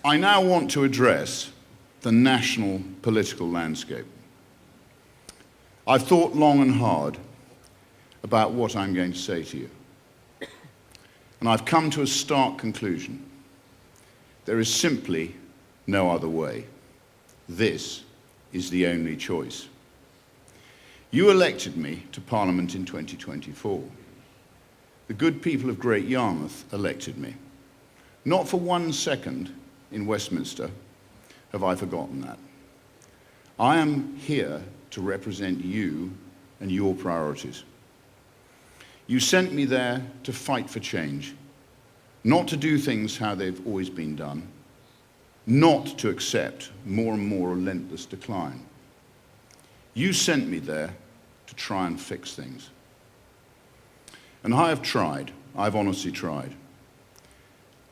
I now want to address the national political landscape. I've thought long and hard about what I'm going to say to you. And I've come to a stark conclusion. There is simply no other way. This is the only choice. You elected me to Parliament in 2024. The good people of Great Yarmouth elected me. Not for 1 second in Westminster have I forgotten that. I am here to represent you and your priorities. You sent me there to fight for change, not to do things how they've always been done, not to accept more and more relentless decline. You sent me there to try and fix things. And I have tried, I've honestly tried.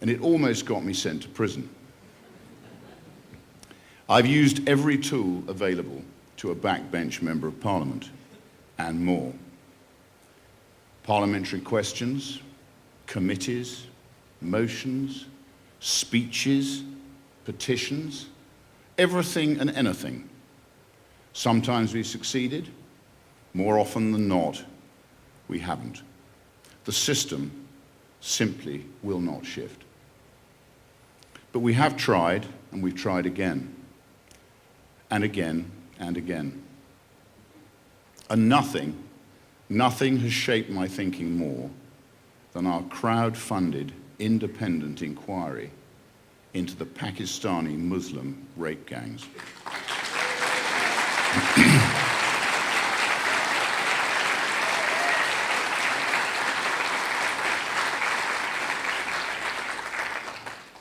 And it almost got me sent to prison. I've used every tool available to a backbench member of Parliament, and more. Parliamentary questions, committees, motions, speeches, petitions, everything and anything. Sometimes we've succeeded, more often than not, we haven't. The system simply will not shift. But we have tried, and we've tried again, and again, and again. And nothing has shaped my thinking more than our crowd-funded independent inquiry into the Pakistani Muslim rape gangs.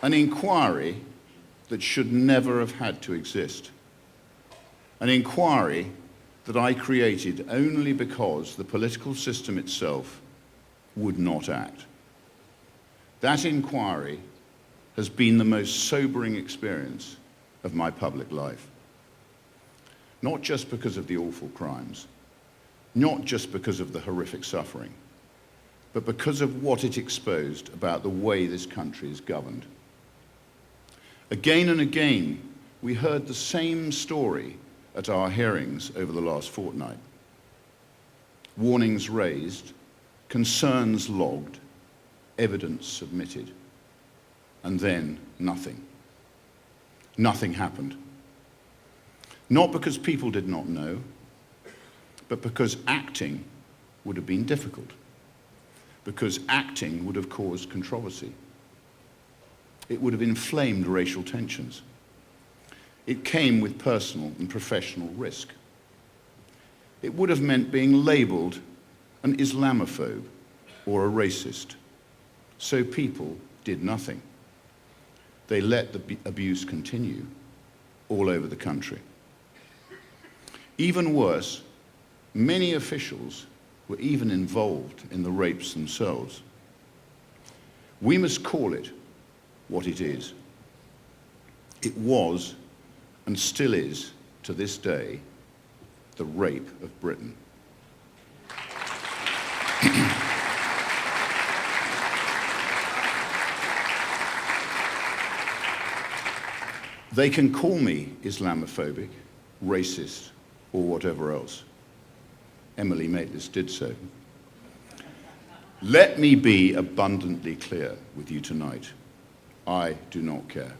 An inquiry that should never have had to exist. An inquiry that I created only because the political system itself would not act. That inquiry has been the most sobering experience of my public life. Not just because of the awful crimes, not just because of the horrific suffering, but because of what it exposed about the way this country is governed. Again and again, we heard the same story at our hearings over the last fortnight. Warnings raised, concerns logged, evidence submitted, and then nothing. Nothing happened. Not because people did not know, but because acting would have been difficult, because acting would have caused controversy. It would have inflamed racial tensions. It came with personal and professional risk. It would have meant being labelled an Islamophobe or a racist. So people did nothing. They let the abuse continue all over the country. Even worse, many officials were even involved in the rapes themselves. We must call it what it is. It was, and still is, to this day, the rape of Britain. They can call me Islamophobic, racist, or whatever else. Emily Maitlis did so. Let me be abundantly clear with you tonight. I do not care.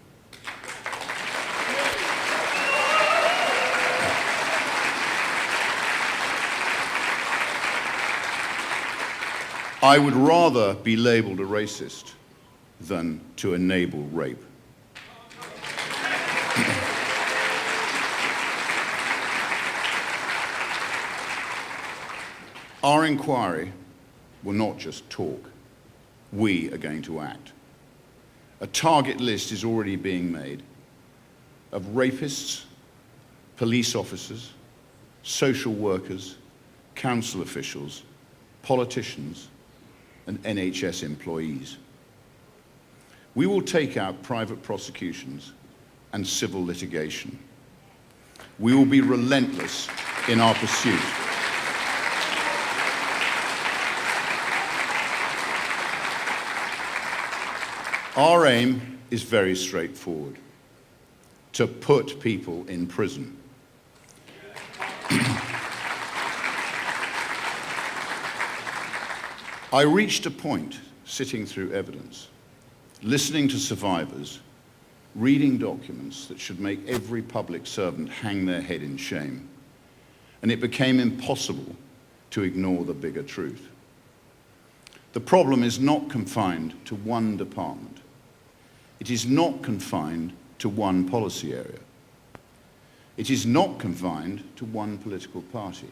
I would rather be labelled a racist than to enable rape. Our inquiry will not just talk. We are going to act. A target list is already being made of rapists, police officers, social workers, council officials, politicians, and NHS employees. We will take out private prosecutions and civil litigation. We will be relentless in our pursuit. Our aim is very straightforward: to put people in prison. I reached a point, sitting through evidence, listening to survivors, reading documents that should make every public servant hang their head in shame, and it became impossible to ignore the bigger truth. The problem is not confined to one department. It is not confined to one policy area. It is not confined to one political party.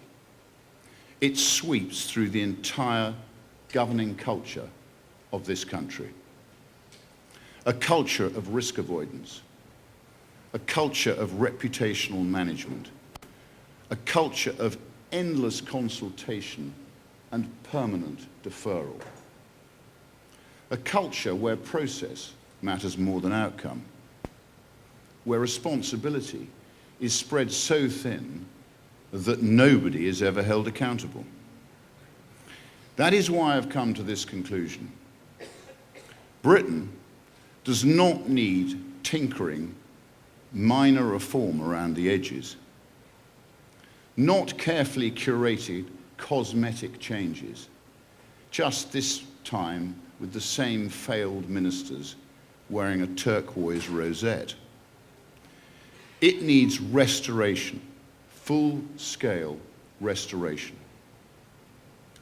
It sweeps through the entire governing culture of this country. A culture of risk avoidance, a culture of reputational management, a culture of endless consultation and permanent deferral. A culture where process matters more than outcome, where responsibility is spread so thin that nobody is ever held accountable. That is why I've come to this conclusion. Britain does not need tinkering, minor reform around the edges, not carefully curated cosmetic changes, just this time with the same failed ministers wearing a turquoise rosette. It needs restoration, full-scale restoration.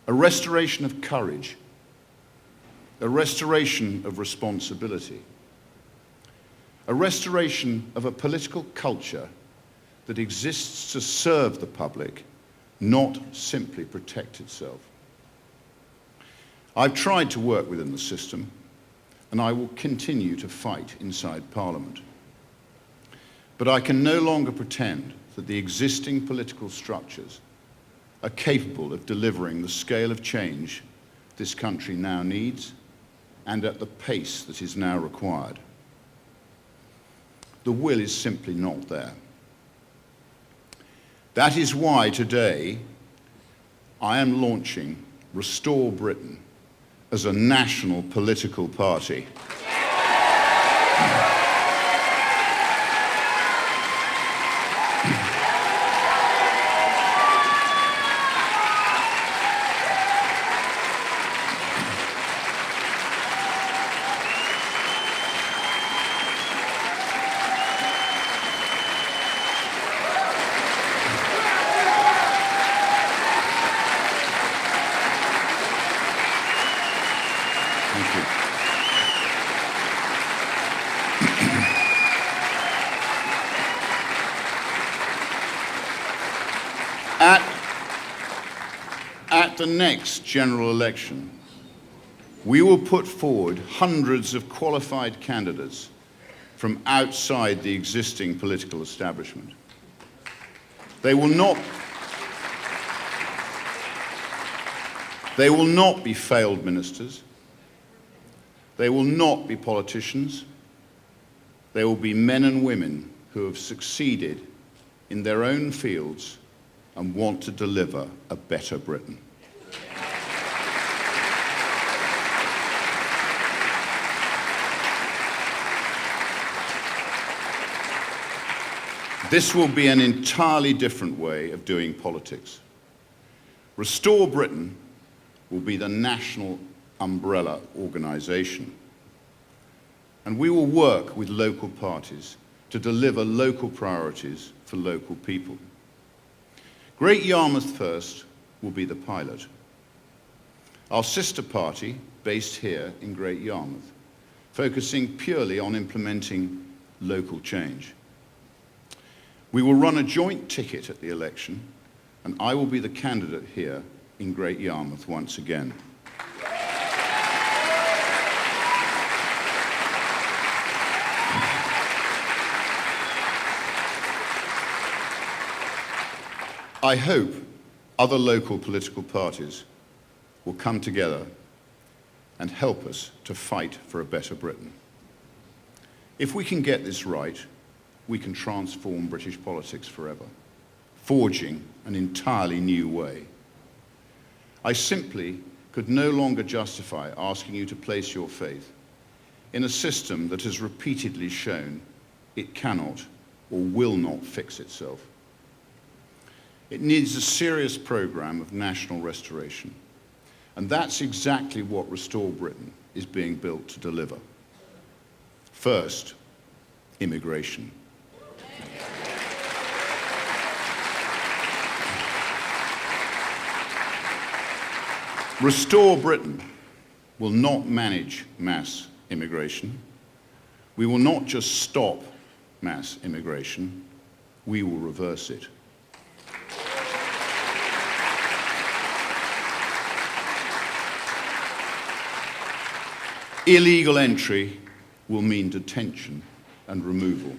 A restoration of courage, a restoration of responsibility, a restoration of a political culture that exists to serve the public, not simply protect itself. I've tried to work within the system, and I will continue to fight inside Parliament. But I can no longer pretend that the existing political structures are capable of delivering the scale of change this country now needs and at the pace that is now required. The will is simply not there. That is why today I am launching Restore Britain as a national political party. At the next general election, we will put forward hundreds of qualified candidates from outside the existing political establishment. They will not be failed ministers. They will not be politicians. They will be men and women who have succeeded in their own fields and want to deliver a better Britain. This will be an entirely different way of doing politics. Restore Britain will be the national umbrella organisation. And we will work with local parties to deliver local priorities for local people. Great Yarmouth First will be the pilot. Our sister party, based here in Great Yarmouth, focusing purely on implementing local change. We will run a joint ticket at the election, and I will be the candidate here in Great Yarmouth once again. I hope other local political parties will come together and help us to fight for a better Britain. If we can get this right, we can transform British politics forever, forging an entirely new way. I simply could no longer justify asking you to place your faith in a system that has repeatedly shown it cannot or will not fix itself. It needs a serious programme of national restoration, and that's exactly what Restore Britain is being built to deliver. First, immigration. Restore Britain will not manage mass immigration. We will not just stop mass immigration, we will reverse it. Illegal entry will mean detention and removal.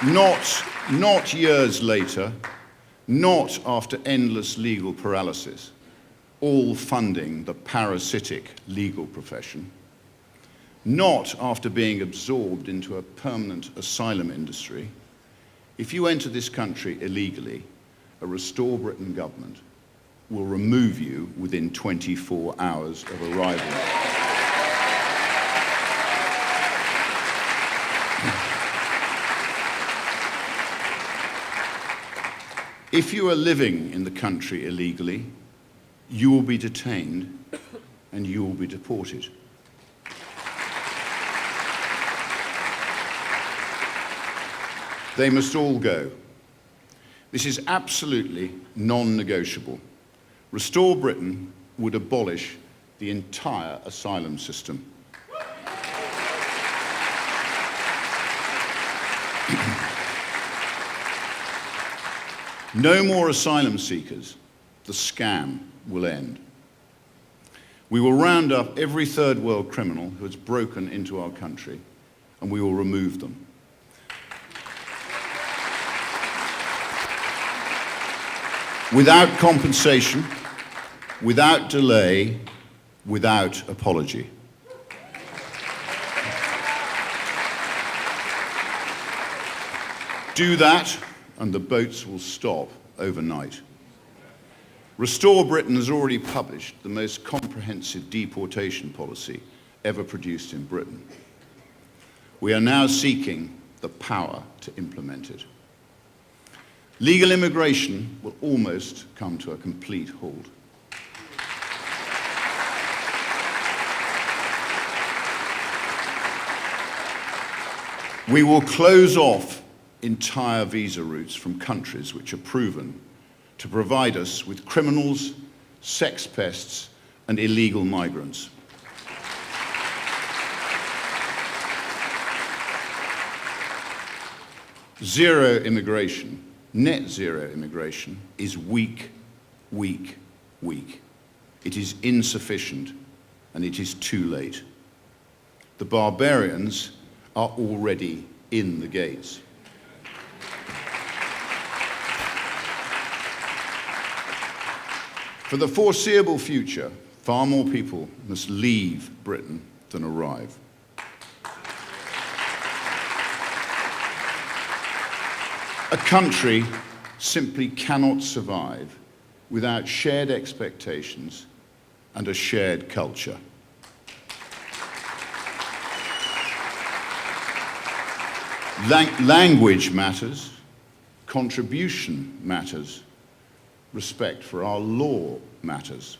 Not years later, not after endless legal paralysis, all funding the parasitic legal profession, not after being absorbed into a permanent asylum industry. If you enter this country illegally, a Restore Britain government will remove you within 24 hours of arrival. If you are living in the country illegally, you will be detained and you will be deported. They must all go. This is absolutely non-negotiable. Restore Britain would abolish the entire asylum system. No more asylum seekers. The scam will end. We will round up every third world criminal who has broken into our country, and we will remove them. Without compensation, without delay, without apology. Do that, and the boats will stop overnight. Restore Britain has already published the most comprehensive deportation policy ever produced in Britain. We are now seeking the power to implement it. Legal immigration will almost come to a complete halt. We will close off entire visa routes from countries which are proven to provide us with criminals, sex pests, and illegal migrants. Zero immigration, net zero immigration, is weak, weak, weak. It is insufficient, and it is too late. The barbarians are already in the gates. For the foreseeable future, far more people must leave Britain than arrive. A country simply cannot survive without shared expectations and a shared culture. Language matters, contribution matters, respect for our law matters.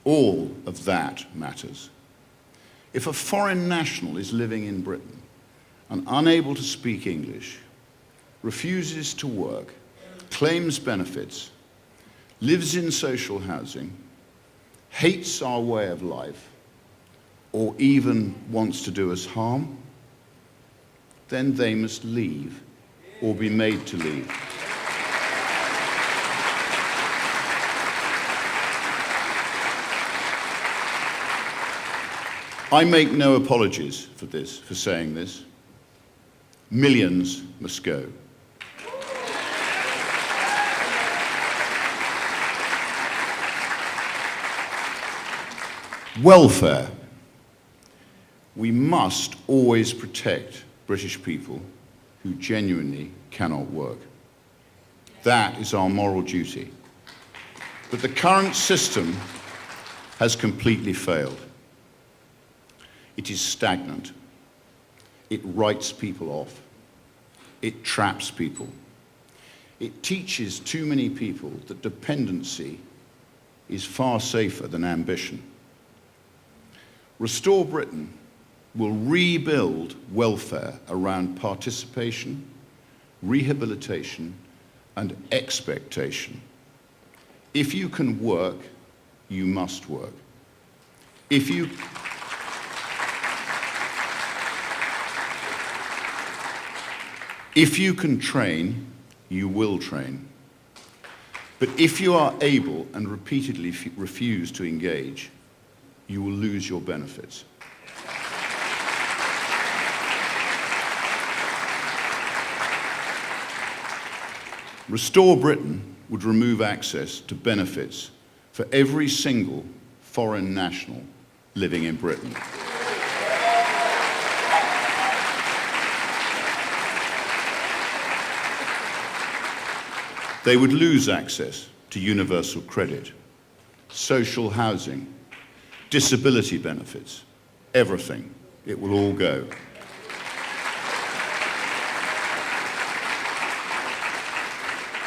All of that matters. If a foreign national is living in Britain and unable to speak English, refuses to work, claims benefits, lives in social housing, hates our way of life, or even wants to do us harm, then they must leave or be made to leave. I make no apologies for saying this. Millions must go. Welfare. We must always protect British people who genuinely cannot work. That is our moral duty. But the current system has completely failed. It is stagnant. It writes people off. It traps people. It teaches too many people that dependency is far safer than ambition. Restore Britain will rebuild welfare around participation, rehabilitation, and expectation. If you can work, you must work. If you can train, you will train. But if you are able and repeatedly refuse to engage, you will lose your benefits. Restore Britain would remove access to benefits for every single foreign national living in Britain. They would lose access to universal credit, social housing, disability benefits, everything. It will all go.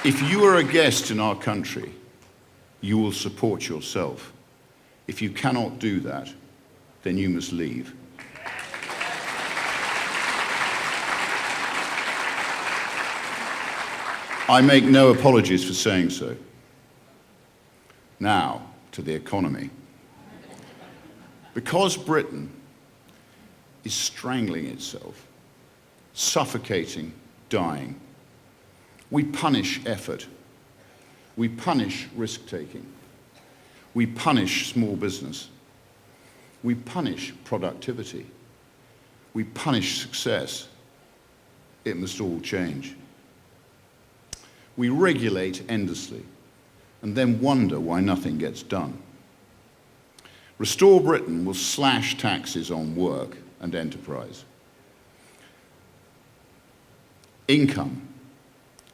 If you are a guest in our country, you will support yourself. If you cannot do that, then you must leave. I make no apologies for saying so. Now, to the economy. Because Britain is strangling itself, suffocating, dying, we punish effort. We punish risk-taking. We punish small business. We punish productivity. We punish success. It must all change. We regulate endlessly and then wonder why nothing gets done. Restore Britain will slash taxes on work and enterprise. Income,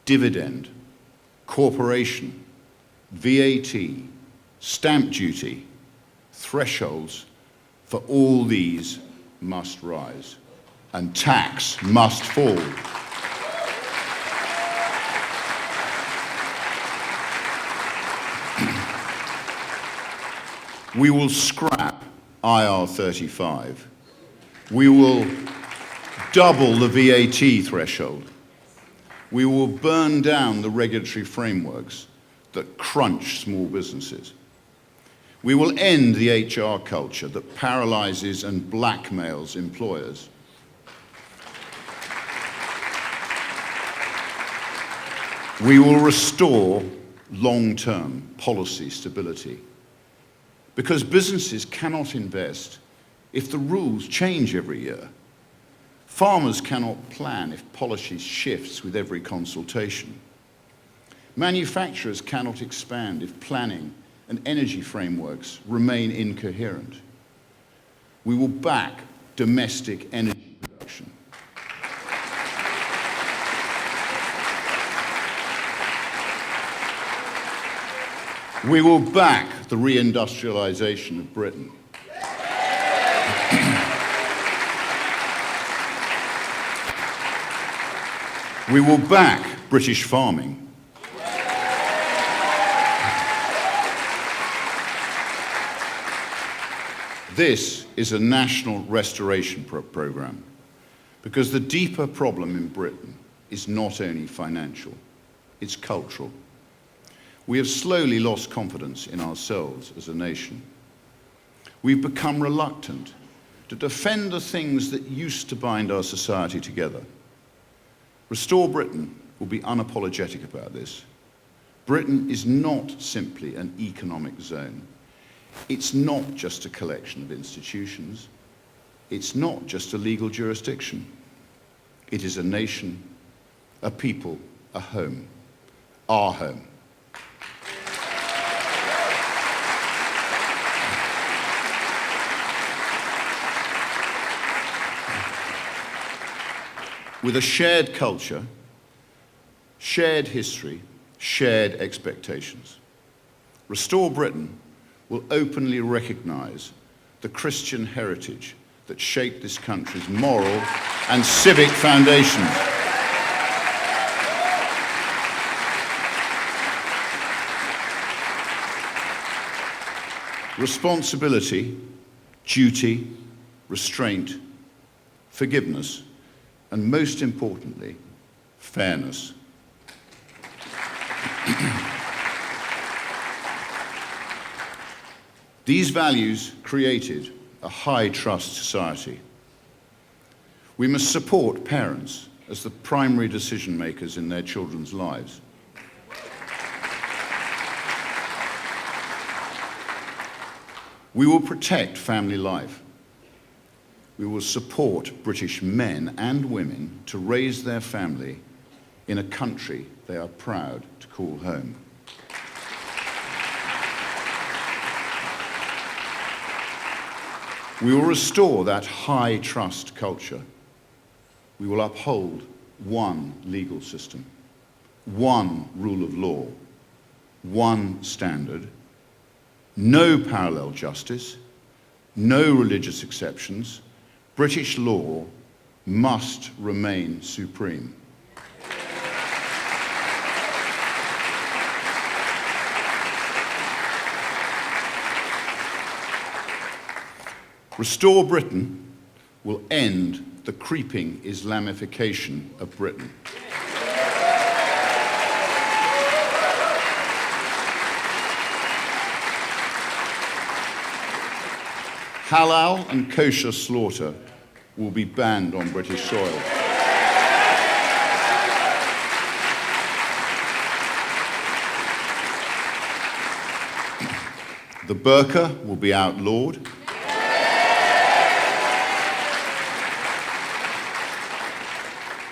dividend, corporation, VAT, stamp duty, thresholds for all these must rise, and tax must fall. We will scrap IR35. We will double the VAT threshold. We will burn down the regulatory frameworks that crunch small businesses. We will end the HR culture that paralyzes and blackmails employers. We will restore long-term policy stability, because businesses cannot invest if the rules change every year. Farmers cannot plan if policy shifts with every consultation. Manufacturers cannot expand if planning and energy frameworks remain incoherent. We will back domestic energy production. We will back the reindustrialization of Britain. We will back British farming. This is a national restoration program, because the deeper problem in Britain is not only financial, it's cultural. We have slowly lost confidence in ourselves as a nation. We've become reluctant to defend the things that used to bind our society together. Restore Britain will be unapologetic about this. Britain is not simply an economic zone. It's not just a collection of institutions. It's not just a legal jurisdiction. It is a nation, a people, a home, our home. With a shared culture, shared history, shared expectations. Restore Britain will openly recognise the Christian heritage that shaped this country's moral and civic foundations. Responsibility, duty, restraint, forgiveness, and most importantly, fairness. These values created a high-trust society. We must support parents as the primary decision-makers in their children's lives. We will protect family life. We will support British men and women to raise their family in a country they are proud to call home. We will restore that high trust culture. We will uphold one legal system, one rule of law, one standard, no parallel justice, no religious exceptions. British law must remain supreme. Restore Britain will end the creeping Islamification of Britain. Halal and kosher slaughter will be banned on British soil. The burqa will be outlawed.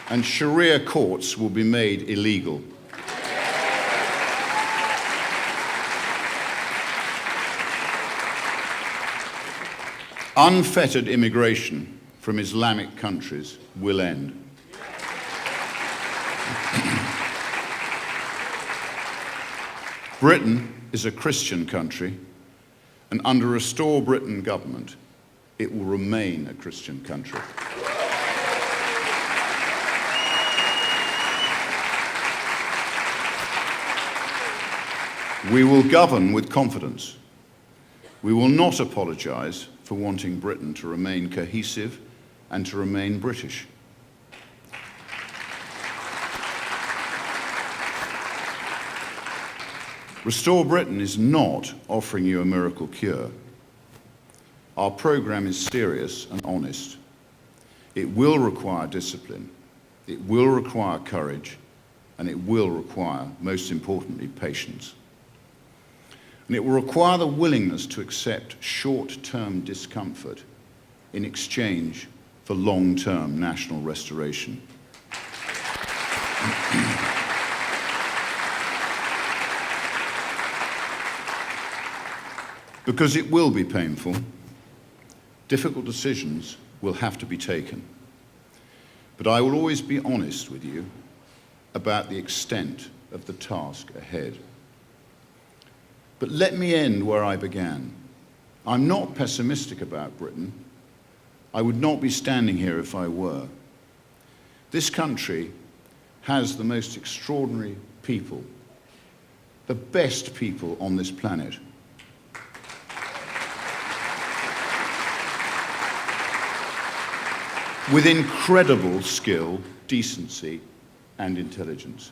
And Sharia courts will be made illegal. Unfettered immigration from Islamic countries will end. Britain is a Christian country, and under a Restore Britain government, it will remain a Christian country. We will govern with confidence. We will not apologise for wanting Britain to remain cohesive and to remain British. Restore Britain is not offering you a miracle cure. Our programme is serious and honest. It will require discipline, it will require courage, and it will require, most importantly, patience. And it will require the willingness to accept short-term discomfort in exchange for long-term national restoration. Because it will be painful, difficult decisions will have to be taken. But I will always be honest with you about the extent of the task ahead. But let me end where I began. I'm not pessimistic about Britain. I would not be standing here if I were. This country has the most extraordinary people, the best people on this planet. With incredible skill, decency, and intelligence.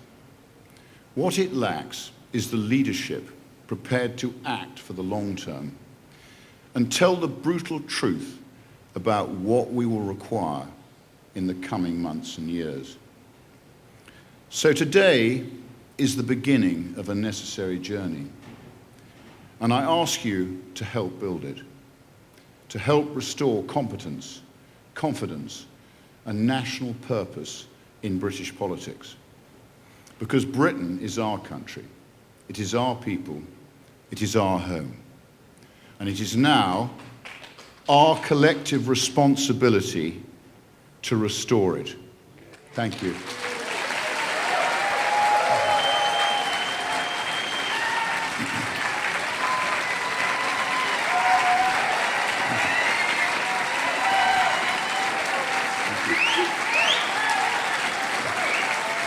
What it lacks is the leadership prepared to act for the long term and tell the brutal truth about what we will require in the coming months and years. So today is the beginning of a necessary journey, and I ask you to help build it, to help restore competence, confidence, and national purpose in British politics. Because Britain is our country, it is our people, it is our home. And it is now our collective responsibility to restore it. Thank you.